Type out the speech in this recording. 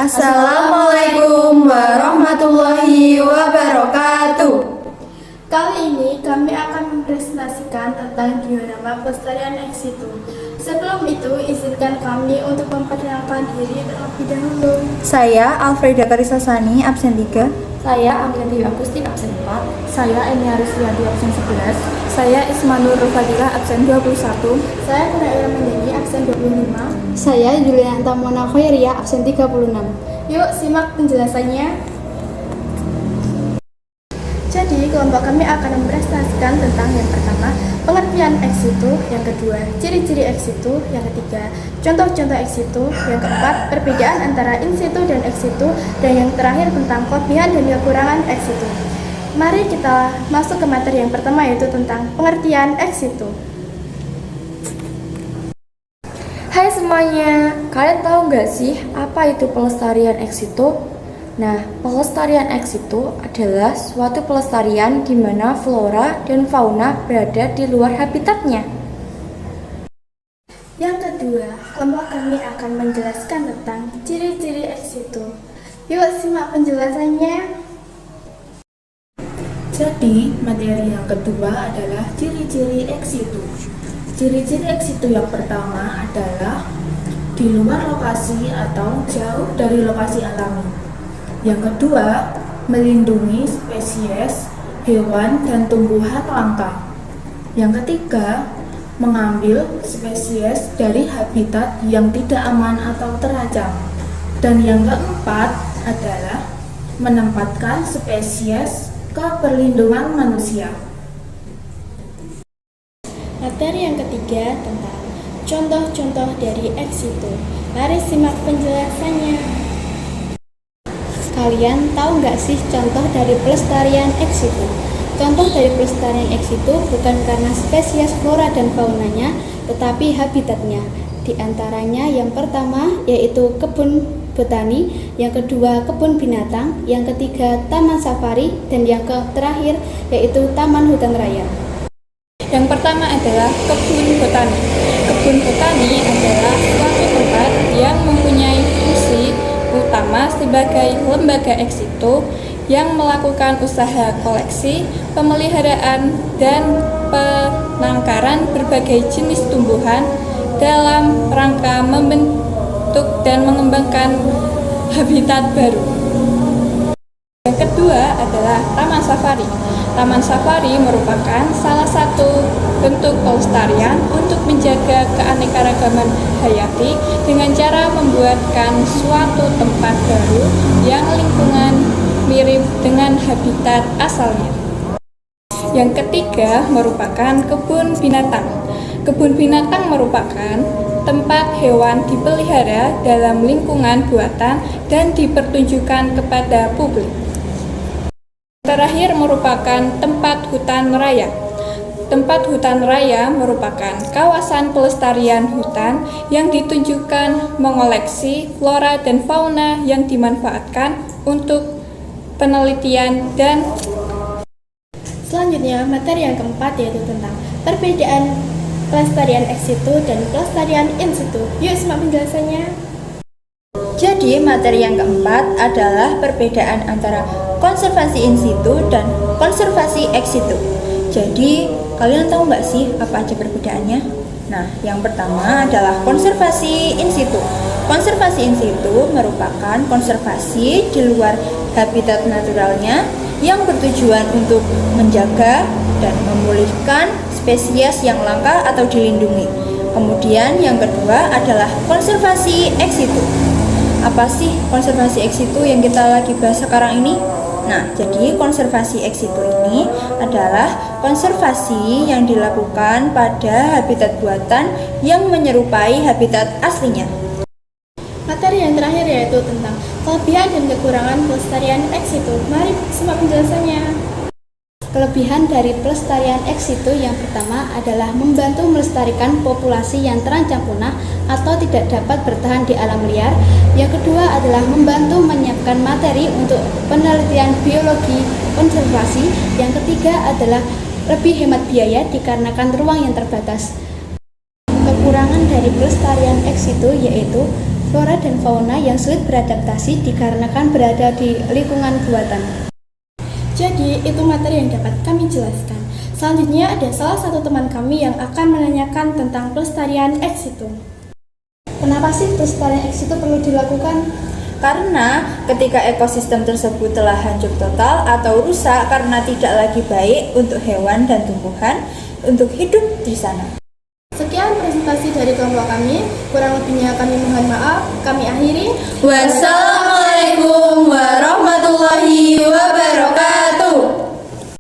Assalamualaikum warahmatullahi wabarakatuh. Kali ini kami akan mempresentasikan tentang diorama pelestarian ex situ. Sebelum itu, izinkan kami untuk memperkenalkan diri terlebih dahulu. Saya Alfreda Karisasani, absen 3. Saya Aminati Agustin, absen 4. Saya Enia Ruslianti, absen 11. Saya Ismanur Rufadilah, absen 21. Saya Kuna Menjadi, absen 25. Saya Julianta Mona Khairia, absen 36. Yuk simak penjelasannya. Jadi, kelompok kami akan mempresentasikan tentang yang pertama, pengertian ex situ, yang kedua, ciri-ciri ex situ, yang ketiga, contoh-contoh ex situ, yang keempat, perbedaan antara in situ dan ex situ, dan yang terakhir tentang kelebihan dan kekurangan ex situ. Mari kita masuk ke materi yang pertama, yaitu tentang pengertian ex situ. Hai semuanya, kalian tahu nggak sih apa itu pelestarian ex situ? Nah, pelestarian ex situ adalah suatu pelestarian di mana flora dan fauna berada di luar habitatnya. Yang kedua, kelompok kami akan menjelaskan tentang ciri-ciri ex situ. Yuk simak penjelasannya. Jadi, materi yang kedua adalah ciri-ciri ex situ. Ciri-ciri ex situ yang pertama adalah di luar lokasi atau jauh dari lokasi alami. Yang kedua, melindungi spesies hewan dan tumbuhan langka. Yang ketiga, mengambil spesies dari habitat yang tidak aman atau terancam. Dan yang keempat adalah menempatkan spesies ke perlindungan manusia. Materi yang ketiga tentang contoh-contoh dari ex situ. Mari simak penjelasannya. Kalian tahu nggak sih contoh dari pelestarian ex situ? Contoh dari pelestarian ex situ bukan karena spesies flora dan faunanya, tetapi habitatnya. Di antaranya yang pertama yaitu kebun botani, yang kedua kebun binatang, yang ketiga taman safari, dan yang terakhir yaitu taman hutan raya. Yang pertama adalah kebun botani. Kebun botani adalah suatu tempat yang mempunyai fungsi utama sebagai lembaga ex situ yang melakukan usaha koleksi, pemeliharaan, dan penangkaran berbagai jenis tumbuhan dalam rangka membentuk dan mengembangkan habitat baru. Yang kedua adalah taman safari. Taman safari merupakan salah satu bentuk pelestarian untuk menjaga keanekaragaman hayati dengan cara membuatkan suatu tempat baru yang lingkungan mirip dengan habitat asalnya. Yang ketiga merupakan kebun binatang. Kebun binatang merupakan tempat hewan dipelihara dalam lingkungan buatan dan dipertunjukkan kepada publik. Terakhir merupakan tempat hutan raya. Tempat hutan raya merupakan kawasan pelestarian hutan yang ditunjukkan mengoleksi flora dan fauna yang dimanfaatkan untuk penelitian dan Selanjutnya, materi yang keempat yaitu tentang perbedaan pelestarian ex situ dan pelestarian in situ. Yuk simak penjelasannya. Jadi, materi yang keempat adalah perbedaan antara konservasi in situ dan konservasi ex situ. Jadi, kalian tahu nggak sih apa aja perbedaannya? Nah, yang pertama adalah konservasi in situ. Konservasi in situ merupakan konservasi di luar habitat naturalnya yang bertujuan untuk menjaga dan memulihkan spesies yang langka atau dilindungi. Kemudian yang kedua adalah konservasi ex situ. Apa sih konservasi ex situ yang kita lagi bahas sekarang ini? Nah, jadi konservasi ex situ ini adalah konservasi yang dilakukan pada habitat buatan yang menyerupai habitat aslinya. Materi yang terakhir yaitu tentang kelebihan dan kekurangan pelestarian ex situ. Mari simak penjelasannya. Kelebihan dari pelestarian ex situ yang pertama adalah membantu melestarikan populasi yang terancam punah atau tidak dapat bertahan di alam liar. Yang kedua adalah membantu menyiapkan materi untuk penelitian biologi konservasi. Yang ketiga adalah lebih hemat biaya dikarenakan ruang yang terbatas. Kekurangan dari pelestarian ex situ yaitu flora dan fauna yang sulit beradaptasi dikarenakan berada di lingkungan buatan. Jadi, itu materi yang dapat kami jelaskan. Selanjutnya ada salah satu teman kami yang akan menanyakan tentang pelestarian ex situ. Kenapa sih pelestarian ex situ perlu dilakukan? Karena ketika ekosistem tersebut telah hancur total atau rusak karena tidak lagi baik untuk hewan dan tumbuhan untuk hidup di sana. Sekian presentasi dari kelompok kami. Kurang lebihnya kami mohon maaf. Kami akhiri. Wassalamualaikum